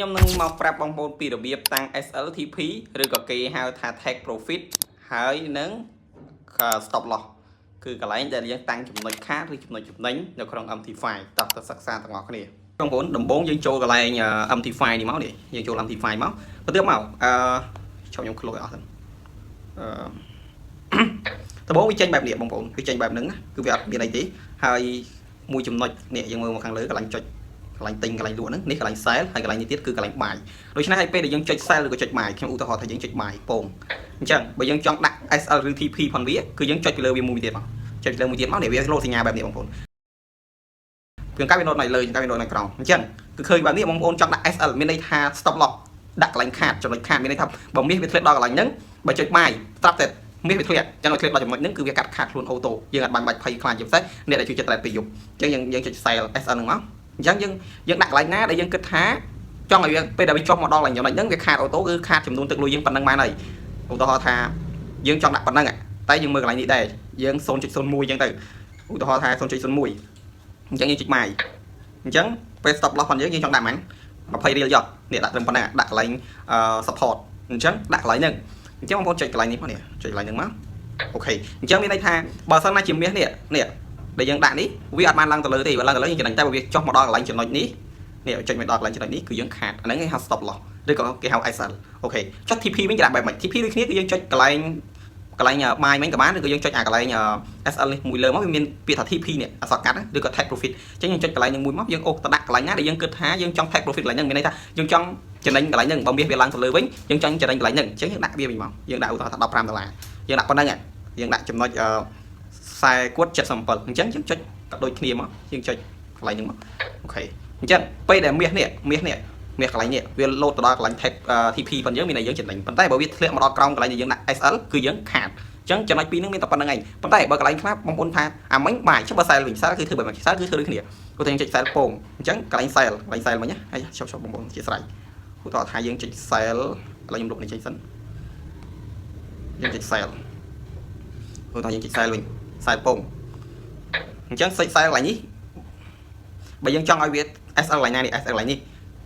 ខ្ញុំនឹងមកប្រាប់បងប្អូនពីរបៀបតាំង SLTP ឬក៏គេហៅថា take profit ហើយនឹង stop loss គឺកន្លែងដែលយើងតាំងចំណុចខាតឬចំណុចចំណេញនៅក្នុង MT5 តោះទៅសិក្សាទាំងអស់គ្នាបងប្អូនដំបូងយើងចូលកន្លែង MT5 នេះមកនេះយើងចូល MT5 មកបន្ទាប់មកចូលខ្ញុំ close ឲ្យអស់ទៅដំបូងវាចេញបែបនេះបងប្អូនវាចេញបែបហ្នឹងណាគឺវាអត់មានអីទេហើយមួយចំណុចនេះយើងមើលមកខាងលើកន្លែងចុចកន្លែងទិញកន្លែងលក់ហ្នឹងនេះកន្លែង sell ហើយកន្លែងនេះទៀតគឺកន្លែង buy ដូច្នេះហើយពេលដែលយើងចុច sell ឬក៏ចុច buy ខ្ញុំឧទាហរណ៍ថាយើងចុច buy ពងអញ្ចឹងបើយើងចង់ដាក់ SL ឬ TP ផងវាគឺយើងចុចពីលើវាមួយទៀតមកចុចលើមួយទៀតមកនេះវាលោតសញ្ញាបែបនេះបងប្អូនគឺកាយវាណូតនៅលើកាយវាណូតនៅក្រោមអញ្ចឹងគឺឃើញបែបនេះបងប្អូនចង់ដាក់ SL មានន័យថា stop loss ដាក់កន្លែងខាតចំណុចខាតមានន័យថាបើមាសវាធ្លាក់ដល់កន្លែងហ្នឹងបើចុច buy ស្រាប់តែមាសវាធ្លាក់ចឹងឲ្យធ្លាក់ដល់ចំណុចហ្នឹងគឺវាកាត់ខាតខ្លួនអូតូយើងអត់បាច់ភ័យខ្លាចជាពិសេសអ្នកដែលជួយចិត្តតែពេលយប់អញ្ចឹងយើងចុច sell SL ហ្នឹងមកអញ្ចឹងយើងដាក់កន្លែងណាដែលយើងគិតថាចង់ឲ្យវាពេលដែលវាចុះមកដល់កន្លែងចំណុចហ្នឹងវាខាតអូតូគឺខាតចំនួនទឹកលុយយើងប៉ុណ្ណឹងបានហើយឧទាហរណ៍ថាយើងចង់ដាក់ប៉ុណ្ណឹងតែយើងមើលកន្លែងនេះដែរយើង 0.01 អញ្ចឹងទៅឧទាហរណ៍ថា 0.01 អញ្ចឹងយើងចុច buy អញ្ចឹងពេល stop loss របស់យើងចង់ដាក់ប៉ុន្មាន20រៀលយកនេះដាក់ត្រឹមប៉ុណ្ណឹងដាក់កន្លែងsupport អញ្ចឹងដាក់កន្លែងហ្នឹងអញ្ចឹងបងប្អូនចុចកន្លែងនេះមកនេះចុចកន្លែងហ្នឹងមកអូខេអញ្ចឹងមានន័យថាបើសិនណាជាមាសនេះដែលយើងដាក់នេះវាអត់បានឡើងទៅលើទេបើឡើងទៅលើយើងចំណេញតែបើវាចុះមកដល់កន្លែងចំណុចនេះចុចមកដល់កន្លែងចំណុចនេះគឺយើងខាតអាហ្នឹងគេហៅ stop loss ឬក៏គេហៅ SL អូខេចុច TP វិញគេដាក់បែបម៉េច TP ដូចគ្នាគឺយើងចុចកន្លែងbuy វិញក៏បានឬក៏យើងចុចអាកន្លែង SL នេះមួយលើមកវាមានពាក្យថា TP នេះអក្សរកាត់ឬក៏ take profit អញ្ចឹងយើងចុចកន្លែងនឹងមួយមកយើងអូសទៅដាក់កន្លែងណាដែលយើងគិតថាយើងចង់ take profit កន្លែងហ្នឹងមានន័យថាយើងចង់ចំណេញកន្លែងហ្នឹងបើមាសវាឡើងទៅលើវិញយើងចង់ចំណេញកន្លែងហ្នឹងអញ្ចឹងយើងដាក់វាវិញមកយើងដាក់ឧទាហរណ៍ថា$15យើងដាក់ប៉ុណ្្នឹងយើងដាក់ចំណុច40គួត77អញ្ចឹងយើងចុចដូចគ្នាមកយើងចុចកន្លែងហ្នឹងមកអូខេអញ្ចឹងពេលដែលមាសកន្លែងនេះវាលោតទៅដល់កន្លែង take TP ប៉ុណ្ណឹងមានតែយើងចំណេញប៉ុន្តែបើវាធ្លាក់មកដល់ក្រោមកន្លែងដែលយើងដាក់ SL គឺយើងខាតអញ្ចឹងចំណុចពីរហ្នឹងមានតែប៉ុណ្្នឹងឯងប៉ុន្តែបើកន្លែងខ្លះបងប្អូនថាអាមិញបាយចុះបើ sell វិញ sell គឺធ្វើបែបម៉េច sell គឺធ្វើដូចគ្នាឧទាហរណ៍យើងចុច sell ពងអញ្ចឹងកន្លែង sell មិញណាហើយចុចបងប្អូនជាស្រ័យឧទាហរណ៍ថាយើងចុច sell ឥឡូវខ្ញុំលុបនេះចេញសិនយើងចុច sell ឧទាហរណ៍យើងចុច sell វិញ sell ពងអញ្ចឹង sell កន្លែងនេះបើយើងចង់ឲ្យវា SL កន្លែងណានេះ SL កន្លែងនេះ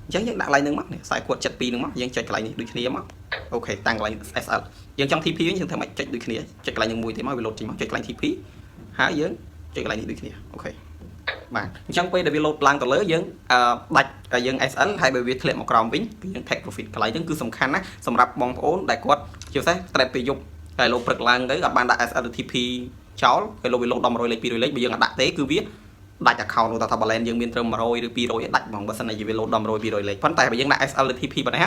អញ្ចឹងយើងដាក់កន្លែងហ្នឹងមកនេះ40គួត72ហ្នឹងមកយើងចុចកន្លែងនេះដូចគ្នាមកអូខេតាំងកន្លែង SL យើងចង់ TP វិញយើងធ្វើម៉េចចុចដូចគ្នាចុចកន្លែងនឹងមួយទៀតមកវាលោតចេញមកចុចកន្លែង TP ហើយយើងចុចកន្លែងនេះដូចគ្នាអូខេបាទអញ្ចឹងពេលដែលវាលោតឡើងទៅលើយើងដាច់យើង SL ហើយបើវាធ្លាក់មកក្រោមវិញគឺយើង take profit កន្លែងហ្នឹងគឺសំខាន់ណាសម្រាប់បងប្អូនដែលគាត់ជាពិសេស trade ពេលយប់ហើយលោតព្រឹកឡើងទៅអត់បានដាក់ SL ឬ TP ចោលហើយលោតវាលោតដល់100លេខ200លេខបើយើងអត់ដាក់ទេគឺវាដាច់ account នោះថា balance យើងមានត្រឹម100ឬ200ដាច់ហ្មងបើសិនជាវាលោតដល់100 200លេខប៉ុន្តែបើយើងដាក់ SL ឬ TP ប៉ុណ្ណេះ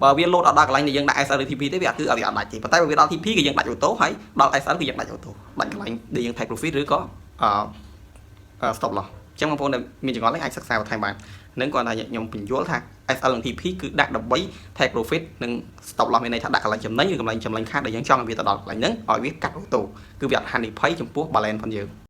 បើវាលោតដល់កន្លែងដែលយើងដាក់ SL ឬ TP ទេវាអត់ដាច់ទេប៉ុន្តែបើវាដល់ TP គឺយើងដាច់អូតូហើយដល់ SL គឺយើងដាច់អូតូដាច់កន្លែងដែលយើង take profit ឬក៏stop loss អញ្ចឹងបងប្អូនដែលមានចង្អុលអាចសិក្សាបន្ថែមបាននឹងគាត់ថាខ្ញុំបញ្យល់ថា SL និង TP គឺដាក់ដើម្បី take profit និង stop loss មានន័យថាដាក់កន្លែងចំណេញឬកន្លែងចំណេញខាតដែលយើងចង់ឲ្យវាទៅដល់កន្លែងហ្នឹងឲ្យវាកាត់អូតូគឺវាអត់ហានិភ័យចំពោះ balance ផងយើង